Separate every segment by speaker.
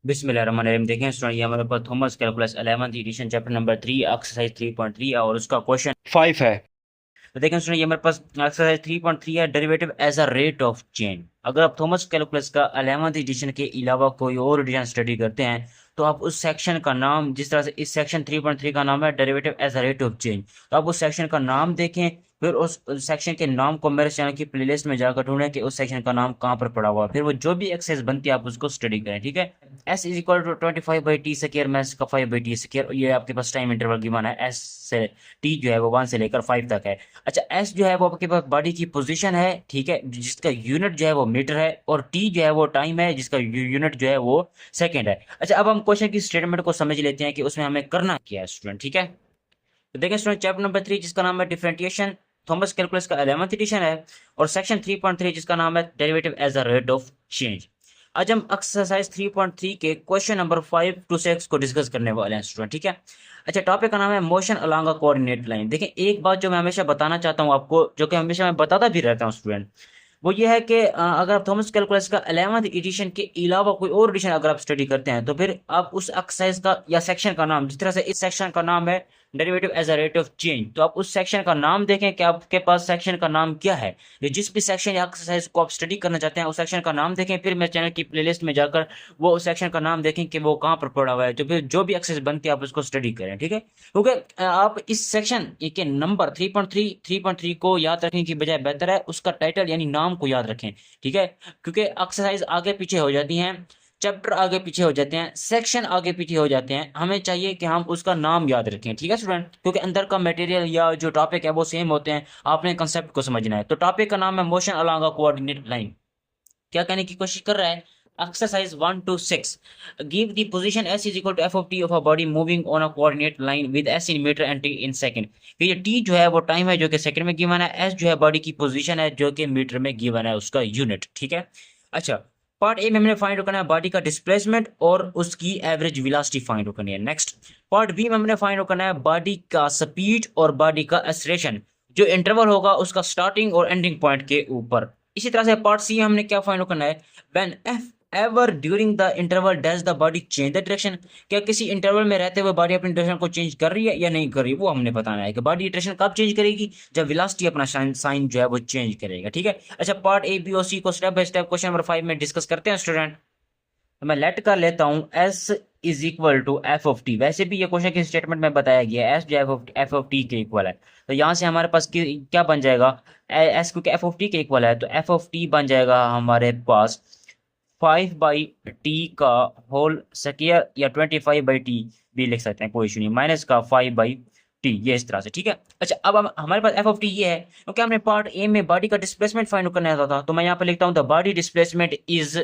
Speaker 1: बिस्मिल्लाहिर्रहमानिर्रहीम। देखें स्टूडेंट, ये हमारे पास Thomas calculus 11th edition chapter number 3 exercise 3.3 और उसका क्वेश्चन 5 है। तो देखें स्टूडेंट, ये हमारे पास एक्सरसाइज 3.3 है, derivative as a rate of change. अगर आप थॉमस कैलकुलस का 11th एडिशन के अलावा कोई और एडिशन स्टडी करते हैं तो आप उस सेक्शन का नाम, जिस तरह से इस सेक्शन 3.3 का नाम है derivative as a rate of change, तो आप उस सेक्शन का नाम देखें, फिर उस सेक्शन के नाम को मेरे चैनल की प्लेलिस्ट में जाकर ढूंढें कि उस सेक्शन का नाम कहाँ पर पड़ा हुआ है, फिर वो जो भी एक्सरसाइज बनती है आप उसको स्टडी करें। ठीक है। S is equal to 25/t² maths का 5/t², ये आपके पास टाइम इंटरवल गिवन है। एस से टी जो है वो 1 से लेकर 5 तक है। अच्छा, एस जो है वो आपके पास बॉडी की पोजीशन है, ठीक है, जिसका यूनिट जो है वो मीटर है, और टी जो है वो टाइम है, जिसका यूनिट जो है वो सेकंड है। अच्छा, अब हम क्वेश्चन की स्टेटमेंट को समझ लेते हैं कि उसमें हमें करना क्या है स्टूडेंट। ठीक है। तो देखिए स्टूडेंट, चैप्टर नंबर 3 जिसका नाम है डिफरेंशिएशन, थॉमस कैलकुलस का 11th एडिशन है, और सेक्शन 3.3 जिसका नाम है derivative as a rate of change. आज हम एक्सरसाइज 3.3 के क्वेश्चन नंबर 5 to 6 को डिस्कस करने वाले हैं स्टूडेंट। ठीक है। अच्छा, टॉपिक का नाम है motion along a coordinate line. देखिए, एक बात जो मैं हमेशा बताना चाहता हूँ आपको, जो कि हमेशा मैं बताता भी रहता हूँ स्टूडेंट, वो ये है कि अगर आप थॉमस कैलकुलस का 11th एडिशन के अलावा कोई और एडिशन अगर आप स्टडी करते हैं तो फिर आप उस एक्सरसाइज का या सेक्शन का नाम, जिस तरह से इस सेक्शन का नाम है derivative as a rate of change, तो आप उस सेक्शन का नाम देखें कि आपके पास सेक्शन का नाम क्या है। ये जिस भी सेक्शन या एक्सरसाइज को आप स्टडी करना चाहते हैं उस सेक्शन का नाम देखें, फिर मेरे चैनल की प्लेलिस्ट में जाकर वो उस सेक्शन का नाम देखें कि वो कहाँ पर पड़ा हुआ है, तो फिर जो भी एक्सरसाइज बनती है आप उसको स्टडी करें। ठीक है। क्योंकि आप इस सेक्शन के नंबर 3.3 को याद रखने की बजाय बेहतर है उसका टाइटल यानी नाम को याद रखें। ठीक है। क्योंकि एक्सरसाइज आगे पीछे हो जाती हैं, चैप्टर आगे पीछे हो जाते हैं, सेक्शन आगे पीछे हो जाते हैं, हमें चाहिए कि हम उसका नाम याद रखें। ठीक है स्टूडेंट, क्योंकि अंदर का मटेरियल या जो टॉपिक है वो सेम होते हैं, आपने कंसेप्ट को समझना है। तो टॉपिक का नाम है motion along a coordinate line. क्या कहने की कोशिश कर रहा है, exercise 1 to 6, give the position s is equal to f of t of a body moving on a coordinate line with s in meter and t in second. ये t जो है वो टाइम है जो कि सेकंड में given है, s जो है बॉडी की पोजीशन है जो कि मीटर में गिवन है, उसका यूनिट। ठीक है। अच्छा, पार्ट ए में हमने फाइंड करना है बॉडी का डिस्प्लेसमेंट और उसकी एवरेज वेलोसिटी फाइंड करनी है। नेक्स्ट, पार्ट बी में हमने फाइंड करना है बॉडी का स्पीड और बॉडी का एक्सेलरेशन, जो इंटरवल होगा उसका स्टार्टिंग और एंडिंग पॉइंट के ऊपर। इसी तरह से पार्ट सी हमने क्या फाइंड करना है, when F ever during the interval does the body change the direction, क्या किसी इंटरवल में रहते हुए बॉडी अपनी डायरेक्शन को चेंज कर रही है या नहीं कर रही, वो हमने बताना है कि बॉडी डायरेक्शन कब चेंज करेगी, जब वेलोसिटी अपना साइन जो है वो चेंज करेगा। ठीक है। अच्छा, पार्ट ए बी और सी को step by step question number 5 में डिस्कस करते हैं स्टूडेंट। तो मैं लेट कर लेता हूं s is equal to f of t. वैसे भी ये क्वेश्चन के स्टेटमेंट में बताया गया है एस जो एफ ऑफ टी के इक्वल है, तो यहां से हमारे पास क्या बन जाएगा, एस क्योंकि एफ ऑफ टी के इक्वल है तो एफ ऑफ टी बन जाएगा हमारे पास 5/t का होल स्क्वायर, या 25/t भी लिख सकते हैं, कोई इशू नहीं, माइनस का 5/t, ये इस तरह से। ठीक है। अच्छा, अब हमारे पास एफ ऑफ टी ये है क्योंकि हमने पार्ट ए में बॉडी का डिस्प्लेसमेंट फाइंड करना था, तो मैं यहाँ पे लिखता हूँ the body displacement is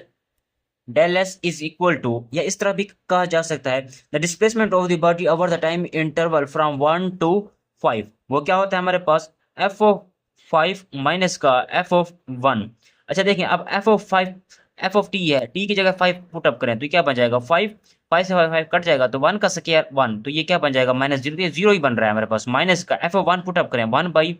Speaker 1: del s is equal to, या इस तरह भी कहा जा सकता है the displacement of the body over the time interval from 1 to 5। वो क्या होता है हमारे पास, एफ ऑफ 5 माइनस का एफ ऑफ 1। अच्छा देखिए, अब f of 5, f of t है, टी की जगह 5 पुट अप करें तो क्या बन जाएगा 5, 5 से 5 कट जाएगा तो 1 का स्क्वायर 1, तो ये क्या बन जाएगा -0, ये 0 ही बन रहा है हमारे पास, माइनस का एफ ऑफ 1 पुट अप करें 1/,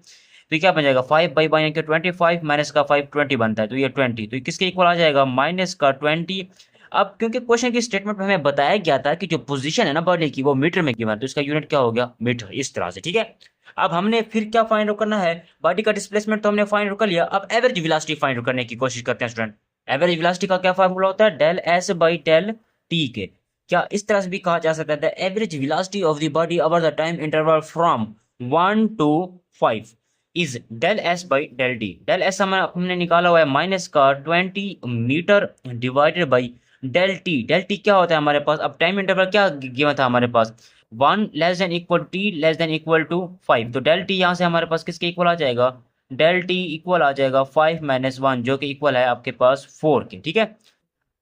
Speaker 1: तो ये क्या बन जाएगा 5/1 यानी कि 25, माइनस का 5 20 बनता है, तो ये 20, तो ये किसके इक्वल आ जाएगा माइनस का 20। अब क्योंकि क्वेश्चन की स्टेटमेंट में हमें बताया गया था कि जो पोजीशन है ना बॉडी की वो मीटर में गिवन है, तो इसका यूनिट क्या हो गया मीटर, इस तरह से। ठीक है। अब हमने फिर क्या फाइंड आउट करना है, बॉडी का डिस्प्लेसमेंट तो हमने फाइंड आउट कर लिया, अब एवरेज वेलोसिटी फाइंड आउट करने की कोशिश करते हैं स्टूडेंट। एवरेज वेलोसिटी का क्या फार्मूला होता है, del s by del t के। क्या इस तरह से भी कहा जा सकता है, the average velocity of the body over the time interval from 1 to 5 is del s by del d. Del s हमने निकाला हुआ है माइनस का 20 meter divided by del t. Del t क्या होता है हमारे पास, अब टाइम इंटरवल क्या गिवन था हमारे पास, 1 less than equal t less than equal to 5, तो डेल टी यहाँ से हमारे पास किसके इक्वल आ जाएगा, डेल टी इक्वल आ जाएगा 5 - 1 जो कि इक्वल है आपके पास 4 के। ठीक है।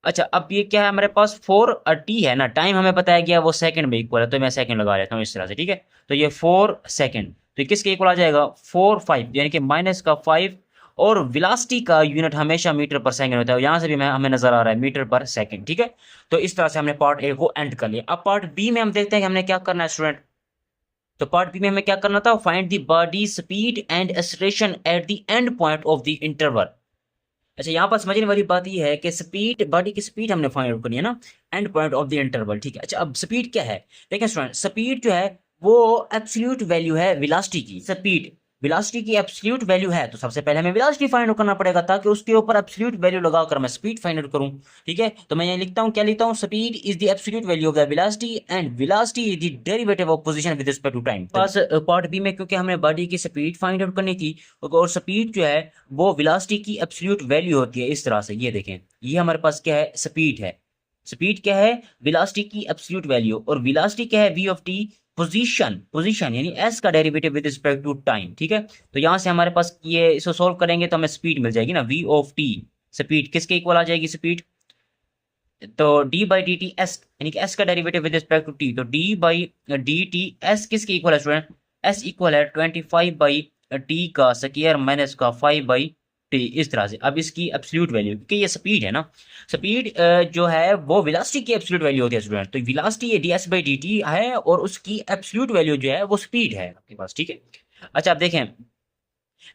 Speaker 1: अच्छा, अब ये क्या है हमारे पास 4 टी है ना, टाइम हमें बताया गया वो सेकंड में इक्वल है, तो मैं सेकंड लगा लेता हूँ इस तरह से। ठीक है। तो ये 4 सेकंड, तो ये किसके इक्वल आ जाएगा 4 5 यानी कि माइनस का 5, और वेलोसिटी का यूनिट हमेशा मीटर पर सेकंड होता है, यहाँ से भी हमें नजर आ रहा है मीटर पर सेकंड। ठीक है। तो इस तरह से हमने पार्ट ए को एंड कर लिया। अब पार्ट बी में हम देखते हैं कि हमने क्या करना है स्टूडेंट। तो पार्ट बी में हमें क्या करना था, find the body speed and acceleration at the end point of the interval. अच्छा, यहाँ पर समझने वाली बात ये है कि स्पीड, बॉडी की स्पीड हमने फाइंड आउट करनी है ना, and point of the interval, ठीक है। अच्छा, अब स्पीड क्या है, देखिए स्टूडेंट, स्पीड जो है वो एब्सोल्यूट वैल्यू है वेलोसिटी की। स्पीड वेलोसिटी की एब्सोल्यूट वैल्यू है, तो सबसे पहले हमें वेलोसिटी फाइंड आउट करना पड़ेगा ताकि उसके ऊपर एब्सोल्यूट वैल्यू लगाकर मैं स्पीड फाइंड आउट करूं, ठीक है। तो मैं यहाँ लिखता हूँ, क्या लिखता हूँ, speed is the absolute value of the velocity and velocity is the derivative of position with respect to time. बस पार्ट बी में क्योंकि हमने बॉडी की स्पीड फाइंड आउट करनी थी, और स्पीड जो है वो वेलोसिटी की एब्सोल्यूट वैल्यू होती है इस तरह से। ये देखें, ये हमारे पास क्या है, स्पीड है। स्पीड क्या है, वेलोसिटी की एब्सोल्यूट वैल्यू, और वेलोसिटी क्या है, v of t, position, position यानी एस का derivative with respect to time, ठीक है। तो यहां से हमारे पास ये इसको सोल्व करेंगे तो हमें स्पीड मिल जाएगी ना, वी ऑफ टी। स्पीड किसके इक्वल आ जाएगी स्पीड, तो D by D T S, यानी कि एस का derivative with respect to T, तो D by D T S किसके इक्वल है स्टूडेंट, एस इक्वल है 25 बाई टी का स्क्वायर माइनस का 5 बाई टी, इस तरह से। अब इसकी एब्सोल्यूट वैल्यू, क्योंकि ये स्पीड है ना, स्पीड जो है वो वेलोसिटी की एब्सोल्यूट वैल्यू होती है स्टूडेंट, तो वेलोसिटी ये D S by D T है और उसकी एब्सोल्यूट वैल्यू जो है वो स्पीड है आपके पास, ठीक है। अच्छा, आप देखें,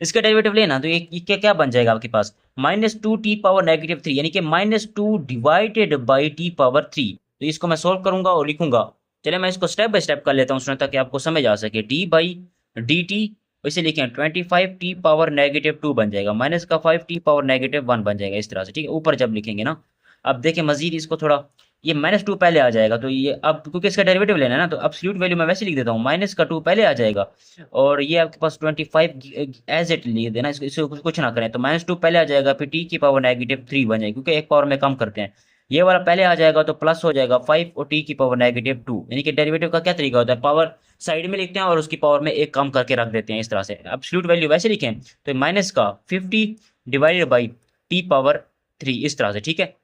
Speaker 1: इसका डेरिवेटिव लेना तो ये क्या क्या बन जाएगा आपके पास, -2t⁻³ यानी कि -2 डिवाइडेड बाई टी पावर 3। तो इसको मैं सोल्व करूंगा और लिखूंगा। चलिए मैं इसको स्टेप बाय स्टेप कर लेता हूँ ताकि आपको समझ आ सके। डी बाई डी टी, इसे लिखें 25t⁻² बन जाएगा, माइनस का 5t⁻1 बन जाएगा इस तरह से, ठीक है, ऊपर जब लिखेंगे ना। अब देखें मजीद इसको थोड़ा, ये -2 पहले आ जाएगा, तो ये अब क्योंकि इसका डेरिवेटिव लेना है ना, तो एब्सोल्यूट वैल्यू मैं वैसे लिख देता हूँ, माइनस का 2 पहले आ जाएगा, और ये आपके पास 25 एज इट लिख देना, इसको कुछ ना करें, तो -2 पहले आ जाएगा, फिर t⁻³ बन जाएगी, क्योंकि एक पावर में कम करते हैं। ये वाला पहले आ जाएगा तो प्लस हो जाएगा 5 और t⁻², यानी कि डेरिवेटिव का क्या तरीका होता है, पावर साइड में लिखते हैं और उसकी पावर में एक कम करके रख देते हैं इस तरह से। एब्सोल्यूट वैल्यू वैसे लिखें तो माइनस का 50 डिवाइडेड बाई t⁻3 इस तरह से, ठीक है,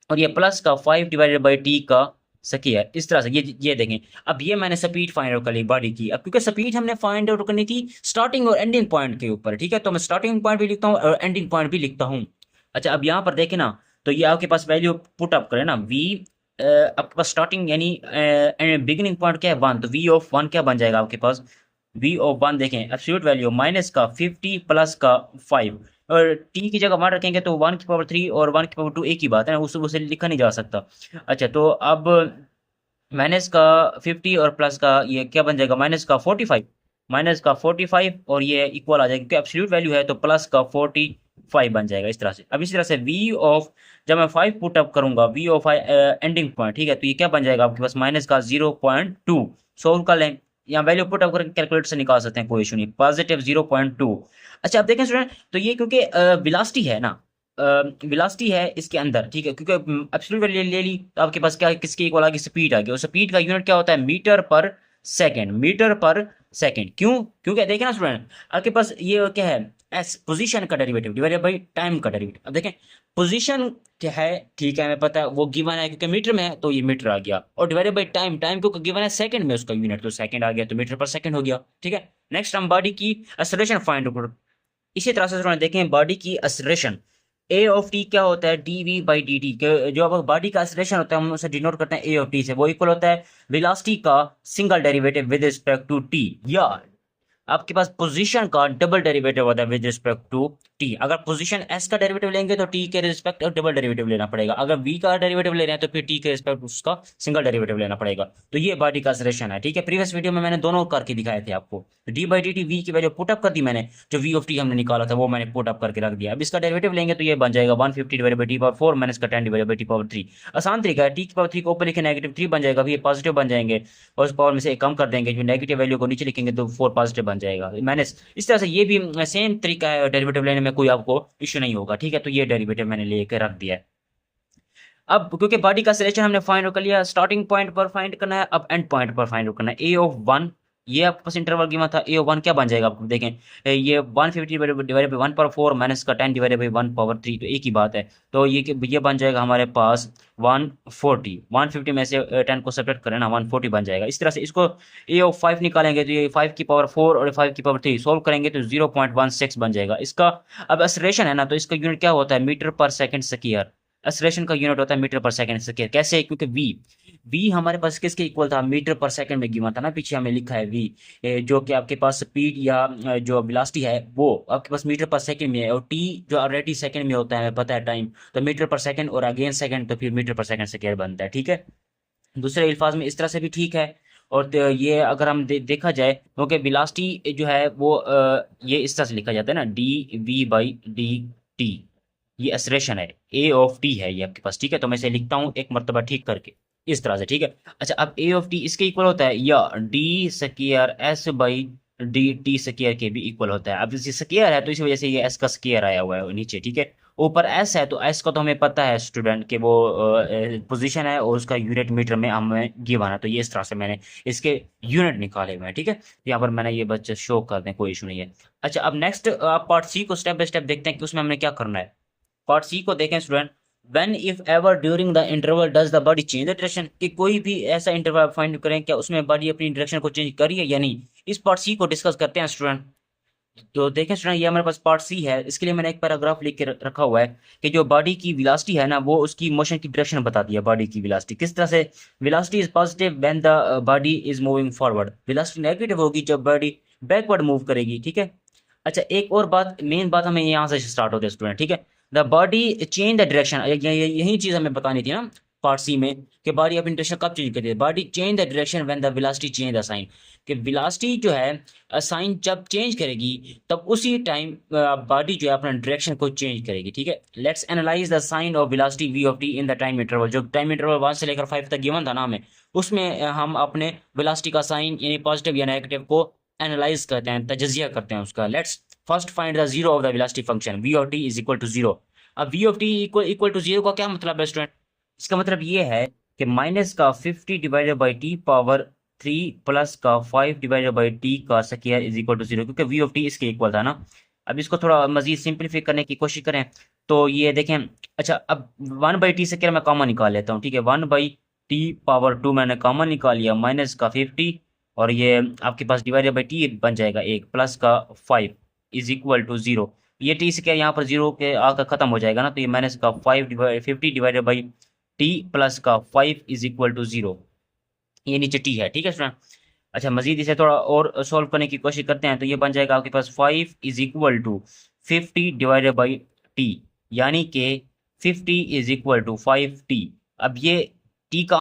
Speaker 1: और ये प्लस का 5 डिवाइडेड बाई टी का स्क्वायर इस तरह से। ये देखें, अब ये मैंने स्पीड फाइंड आउट कर ली बॉडी की। अब क्योंकि स्पीड हमने फाइंड आउट करनी थी स्टार्टिंग और एंडिंग पॉइंट के ऊपर, ठीक है, तो मैं स्टार्टिंग पॉइंट भी लिखता हूँ और एंडिंग पॉइंट भी लिखता हूँ। अच्छा, अब यहाँ पर देखें ना, तो ये आपके पास वैल्यू पुट अप करें ना, वी आपके पास स्टार्टिंग यानी बिगिनिंग पॉइंट क्या है 1, तो वी ऑफ 1 क्या बन जाएगा आपके पास, वी ऑफ 1 देखें एब्सोल्यूट वैल्यू माइनस का 50 प्लस का 5, और टी की जगह 1 रखेंगे तो 1�3 और 1�2 एक ही बात है ना, उसे लिखा नहीं जा सकता। अच्छा, तो अब माइनस का 50 और प्लस का ये क्या बन जाएगा, -45, -45, और ये इक्वल आ जाएगा क्योंकि एब्सोल्यूट वैल्यू है, तो प्लस का 45 बन जाएगा इस तरह से। अब इसी तरह से वी ऑफ, जब मैं 5 पुट अप करूंगा, वी ऑफ एंडिंग पॉइंट, ठीक है, तो ये क्या बन जाएगा आपके पास, माइनस का 0.2, सोल्व कर लें, यहाँ वैल्यू पुट अप करके कैलकुलेटर से निकाल सकते हैं, कोई इशू नहीं, पॉजिटिव 0.2। अच्छा, आप देखें स्टूडेंट, तो ये क्योंकि वेलोसिटी है ना, वेलोसिटी है इसके अंदर, ठीक है, क्योंकि एब्सोल्यूट वैल्यू ले ली तो आपके पास क्या, किसकी इक्वल आ गई, स्पीड आ गई, और स्पीड का यूनिट क्या होता है, मीटर पर सेकंड, मीटर पर सेकंड। क्यों, क्योंकि देखें ना स्टूडेंट, आपके पास ये क्या है, एस पोजीशन का डेरिवेटिव डिवाइडेड बाई टाइम का डेरिवेटिव। अब देखें पोजीशन क्या है, ठीक है, हमें पता है वो गिवन है क्योंकि मीटर में है, तो ये मीटर आ गया, और डिवाइडेड बाई टाइम, टाइम को गिवन है सेकंड में, उसका यूनिट तो सेकंड आ गया, तो मीटर पर सेकंड हो गया, ठीक है। नेक्स्ट हम बॉडी की एक्सेलरेशन फाइंड आउट, इसी तरह से देखें बॉडी की एक्सेलरेशन, ए ऑफ टी क्या होता है, d v by D t, जो अब बॉडी का एक्सेलरेशन होता है हम उसे डिनोट करते हैं ए ऑफ टी से, वो इक्वल होता है वेलोसिटी का single derivative with respect to t, या आपके पास पोजीशन का डबल डेरिवेटिव होता है विद रिस्पेक्ट टू टी। अगर पोजीशन एस का डेरिवेटिव लेंगे तो टी के रिस्पेक्ट डबल डेरिवेटिव लेना पड़ेगा, अगर वी का डेरिवेटिव ले रहे हैं तो फिर टी के रिस्पेक्ट उसका सिंगल डेरिवेटिव लेना पड़ेगा। तो ये बॉडी का एक्सेलरेशन है, ठीक है। प्रीवियस वीडियो में मैंने दोनों करके दिखाए थे आपको, d by D t, v की वैल्यू पुट अप कर दी मैंने, जो वी ऑफ टी हमने निकाला था वो मैंने पुट अप करके रख दिया। अब इसका डेरिवेटिव लेंगे तो ये बन जाएगा 150 divided by t power 4 minus का 10 डिवाइडेड बाई टी पावर 3। आसान तरीका है, टी की पावर 3 को ऊपर लिखे -3 बन जाएगा, ये पॉजिटिव बन जाएंगे, और उस पावर में से एक कम कर देंगे, जो नेगेटिव वैल्यू को नीचे लिखेंगे तो 4 पॉजिटिव बन जाएगा माइनस। इस तरह से ये भी सेम तरीका है, डेरिवेटिव लेने में कोई आपको इश्यू नहीं होगा, ठीक है। तो ये डेरिवेटिव मैंने लेके रख दिया है। अब क्योंकि बॉडी का सिलेक्शन हमने फाइंड आउट कर लिया, स्टार्टिंग पॉइंट पर फाइंड करना है, अब एंड पॉइंट पर फाइंड आउट करना है। ए ऑफ 1, ये आपके पास इंटरवल गिवन था, ए ऑफ 1 क्या बन जाएगा आपको देखें, ये 150 डिवाइडेड बाई 1 पावर 4 माइनस का 10 डिवाइडेड बाई 1 पावर 3, तो एक ही बात है, तो ये बन जाएगा हमारे पास 140, 150 में से 10 को सब्ट्रैक्ट करें ना, 140 बन जाएगा। इस तरह से इसको ए ऑफ 5 निकालेंगे तो ये 5 की पावर 4 और 5 की पावर 3 सोल्व करेंगे तो 0.16 बन जाएगा इसका। अब एक्सेलरेशन है ना, तो इसका यूनिट क्या होता है, मीटर पर सेकंड स्क्वायर, एक्सेलरेशन का यूनिट होता है मीटर पर सेकंड स्क्वायर। कैसे? क्योंकि वी हमारे पास किसके इक्वल था? मीटर पर सेकंड में गिवन था ना, पीछे हमें लिखा है वी, जो कि आपके पास स्पीड या जो वेलोसिटी है वो आपके पास मीटर पर सेकंड में है, और टी जो ऑलरेडी सेकंड में होता है, हमें पता है टाइम, तो मीटर पर सेकंड और अगेन सेकंड, तो फिर मीटर पर सेकंड स्क्वायर बनता है। ठीक है, दूसरे अल्फाज में इस तरह से भी ठीक है। और ये अगर हम देखा जाए, क्योंकि वेलोसिटी जो है वो ये इस तरह से लिखा जाता है ना, d v by D t, ये एक्सेलरेशन है, ए ऑफ टी है ये आपके पास। ठीक है, तो मैं इसे लिखता हूँ एक मरतबा ठीक करके इस तरह से। ठीक है, अच्छा अब ए ऑफ टी इसके इक्वल होता है, या D square S by D T square के भी इक्वल होता है। अब इसी स्क्वायर है तो इसी वजह से ये एस का स्क्वायर आया हुआ है नीचे। ठीक है, ऊपर एस है तो एस का तो हमें पता है स्टूडेंट के वो पोजीशन है, और उसका यूनिट मीटर में हमें गिवन है। तो ये इस तरह से मैंने इसके यूनिट निकाले हुए हैं। ठीक है, यहाँ पर मैंने ये बच्चे शो कर दें, कोई इशू नहीं है। अच्छा अब नेक्स्ट आप पार्ट सी को स्टेप बाय स्टेप देखते हैं कि उसमें हमने क्या करना है। पार्ट सी को देखें student. When if ever during the interval does the body change the direction, कि कोई भी ऐसा इंटरवल फाइंड करें क्या उसमें बॉडी अपनी डायरेक्शन को चेंज करी है या नहीं। इस पार्ट सी को डिस्कस करते हैं स्टूडेंट। तो देखें स्टूडेंट, ये हमारे पास पार्ट सी है, इसके लिए मैंने एक पैराग्राफ लिख के रखा हुआ है कि जो बॉडी की वेलोसिटी है ना, वो उसकी मोशन की डायरेक्शन बता दिया। बॉडी की वेलोसिटी किस तरह से, velocity is positive when the body is moving forward, velocity negative होगी जब बॉडी बैकवर्ड मूव करेगी। ठीक है, अच्छा एक और बात, मेन बात हमें यहाँ से स्टार्ट होती है स्टूडेंट। ठीक है, the body change the direction, यही चीज हमें बतानी थी ना पार्ट सी में, कि बॉडी अपनी डायरेक्शन कब चेंज करती है। Body change the direction when the velocity change the sign, कि वेलोसिटी जो है साइन जब चेंज करेगी तब उसी टाइम बॉडी जो है अपना डायरेक्शन को चेंज करेगी। ठीक है, let's analyse the sign of velocity v of t in the time interval. जो टाइम इंटरवल 1 से लेकर 5 तक गिवन था ना हमें, उसमें हम अपने वेलोसिटी का साइन यानी पॉजिटिव या नेगेटिव को एनालाइज करते हैं, तजजिया करते हैं उसका। Let's first find the zero of the velocity function V of T is equal to zero. अब V of T equal to zero का क्या मतलब है स्टूडेंट? इसका मतलब ये है कि माइनस का 50 divided by t power 3 plus का 5 डिवाइडेड बाई टी का square is equal to zero, क्योंकि वी ऑफ टी इसके इक्वल था ना। अब इसको थोड़ा मजीद सिंप्लीफाई करने की कोशिश करें तो ये देखें। अच्छा अब 1/t स्क्वायर मैं कॉमन निकाल लेता हूँ। ठीक है, 1/t पावर 2 मैंने कॉमन निकाल लिया, माइनस का 50 और ये आपके पास डिवाइडेड बाई टी बन जाएगा एक, प्लस का 5 इज इक्वल टू जीरो। ये टी स्क्वायर यहाँ पर जीरो के आकर खत्म हो जाएगा ना, तो ये माइनस का 50 डिवाइडेड बाई टी प्लस का 5 इज इक्वल टू जीरो, ये नीचे टी है। ठीक है स्टूडेंट, अच्छा मजीद इसे थोड़ा और सॉल्व करने की कोशिश करते हैं, तो ये बन जाएगा आपके पास 5 is equal to 50 divided by t, यानी कि 50 इज इक्वल टू 5t। अब ये टी का,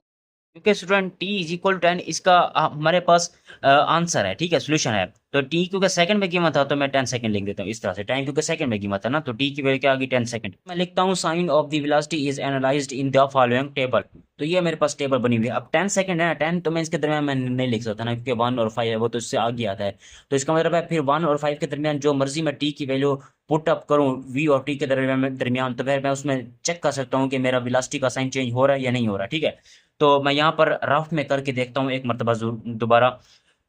Speaker 1: क्योंकि student t is equal to 10, इसका हमारे पास आंसर है। ठीक है, सोल्यूशन है। तो t क्योंकि सेकंड में गिवन था तो मैं 10 सेकंड लिख देता हूँ इस तरह से। टाइम क्योंकि सेकंड में गिवन था ना, तो t की वैल्यू क्या आ गई 10 सेकंड। मैं लिखता हूँ sign of the velocity is analysed in the following table. तो ये मेरे पास टेबल बनी हुई है। अब 10 सेकंड है ना, 10 तो मैं इसके दरमियान मैं नहीं लिख सकता ना, क्योंकि 1 और 5 है वो तो इससे आगे आता है। तो इसका मतलब है फिर 1 और 5 के दरमियान जो मर्जी मैं t की वैल्यू पुट अप करूँ वी और टी के दरमियान, तो फिर मैं उसमें चेक कर सकता हूँ कि मेरा वेलोसिटी का साइन चेंज हो रहा है या नहीं हो रहा। ठीक है, तो मैं यहाँ पर रफ में करके देखता हूँ एक मरतबा दोबारा,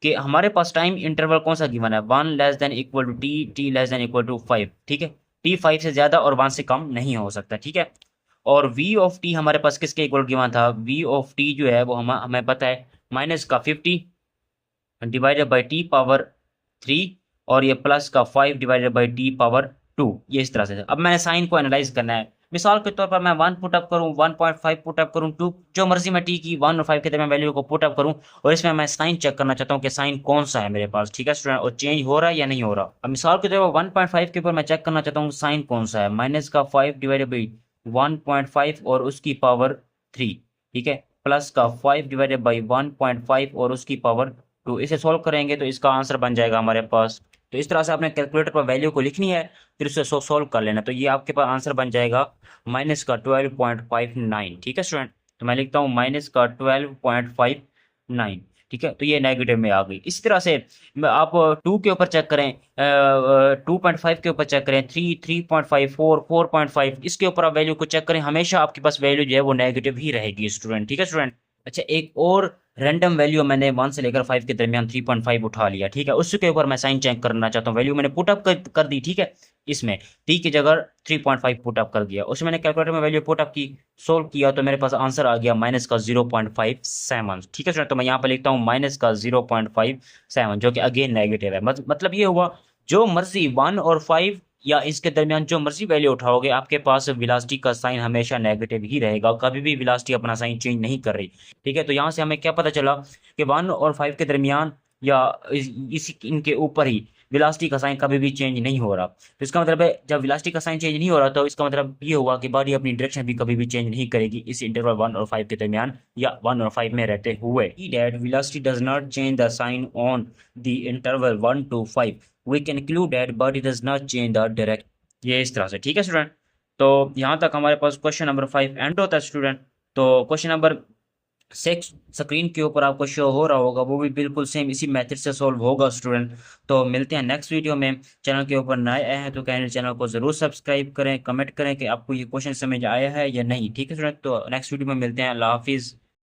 Speaker 1: कि हमारे पास टाइम इंटरवल कौन सा गिवन है, 1 less than equal to t, t less than equal to 5। ठीक है, टी 5 से ज्यादा और 1 से कम नहीं हो सकता। ठीक है, और वी ऑफ टी हमारे पास किसके इक्वल गिवन था, वी ऑफ टी जो है वो हमें पता है माइनस का 50 डिवाइडेड बाई टी पावर 3 और ये प्लस का 5 डिवाइडेड बाई टी पावर 2, ये इस तरह से। अब मैंने साइन को एनालाइज करना है। मिसाल के तौर पर मैं 1 पुट अप करूं, 1.5 पुट अप करूं, 2, जो मर्जी मैं टी की 1 और 5 के दरमियान वैल्यू को पुट अप करूं, और इसमें मैं साइन चेक करना चाहता हूं कि साइन कौन सा है मेरे पास। ठीक है स्टूडेंट, और चेंज हो रहा है या नहीं हो रहा। अब मिसाल के तौर पर 1.5 के ऊपर मैं चेक करना चाहता हूँ साइन कौन सा है, माइनस का 5 डिवाइडेड बाई 1.5 और उसकी पावर 3। ठीक है, प्लस का 5 डिवाइडेड बाई 1.5 और उसकी पावर 2। इसे सॉल्व करेंगे तो इसका आंसर बन जाएगा हमारे पास। तो इस तरह से आपने कैलकुलेटर पर वैल्यू को लिखनी है, फिर उसे सॉल्व कर लेना। तो ये आपके पास आंसर बन जाएगा माइनस का 12.59। ठीक है स्टूडेंट, तो मैं लिखता हूँ माइनस का 12.59। ठीक है, तो ये नेगेटिव में आ गई। इसी तरह से आप 2 के ऊपर चेक करें, 2.5 के ऊपर चेक करें, 3, 3.5, 4, 4.5, इसके ऊपर आप वैल्यू को चेक करें, हमेशा आपके पास वैल्यू जो है वो नेगेटिव ही रहेगी स्टूडेंट। ठीक है स्टूडेंट, अच्छा एक और रैंडम वैल्यू मैंने 1 से लेकर 5 के दरमियान 3.5 उठा लिया। ठीक है, उसके ऊपर मैं साइन चेक करना चाहता हूँ, वैल्यू मैंने पुट अप कर दी। ठीक है, इसमें टी की जगह 3.5 पुट अप कर दिया, उसमें मैंने कैलकुलेटर में वैल्यू पुट अप की, सोल्व किया, तो मेरे पास आंसर आ गया माइनस का 0.57। ठीक है स्टूडेंट, तो मैं यहाँ पर लिखता हूँ माइनस का 0.57, जो कि अगेन नेगेटिव है। मतलब ये हुआ जो मर्जी 1 और 5 या इसके दरमियान जो मर्जी वैल्यू उठाओगे, आपके पास वेलोसिटी का साइन हमेशा नेगेटिव ही रहेगा, कभी भी वेलोसिटी अपना साइन चेंज नहीं कर रही। ठीक है, तो यहाँ से हमें क्या पता चला कि 1 और 5 के दरमियान या इसी इनके ऊपर ही वेलोसिटी का साइन कभी भी चेंज नहीं हो रहा। तो इसका मतलब है जब वेलोसिटी का साइन चेंज नहीं हो रहा, तो इसका मतलब ये हुआ कि बॉडी अपनी डायरेक्शन भी कभी भी चेंज नहीं करेगी इस इंटरवल 1 और 5 के दरमियान या 1 और 5 में रहते हुए। That velocity does not change the sign on the interval 1 to 5, we can conclude that body does not change the direction. ये इस तरह से। ठीक है स्टूडेंट, तो यहाँ तक हमारे पास क्वेश्चन नंबर 5 एंड होता है स्टूडेंट। तो क्वेश्चन नंबर 6 स्क्रीन के ऊपर आपको शो हो रहा होगा, वो भी बिल्कुल सेम इसी मेथड से सॉल्व होगा स्टूडेंट। तो मिलते हैं नेक्स्ट वीडियो में। चैनल के ऊपर नए आए हैं तो कैंडिल चैनल को जरूर सब्सक्राइब करें, कमेंट करें कि आपको ये क्वेश्चन समझ आया है या नहीं। ठीक है स्टूडेंट, तो नेक्स्ट वीडियो में मिलते हैं। अल्लाह हाफिज़।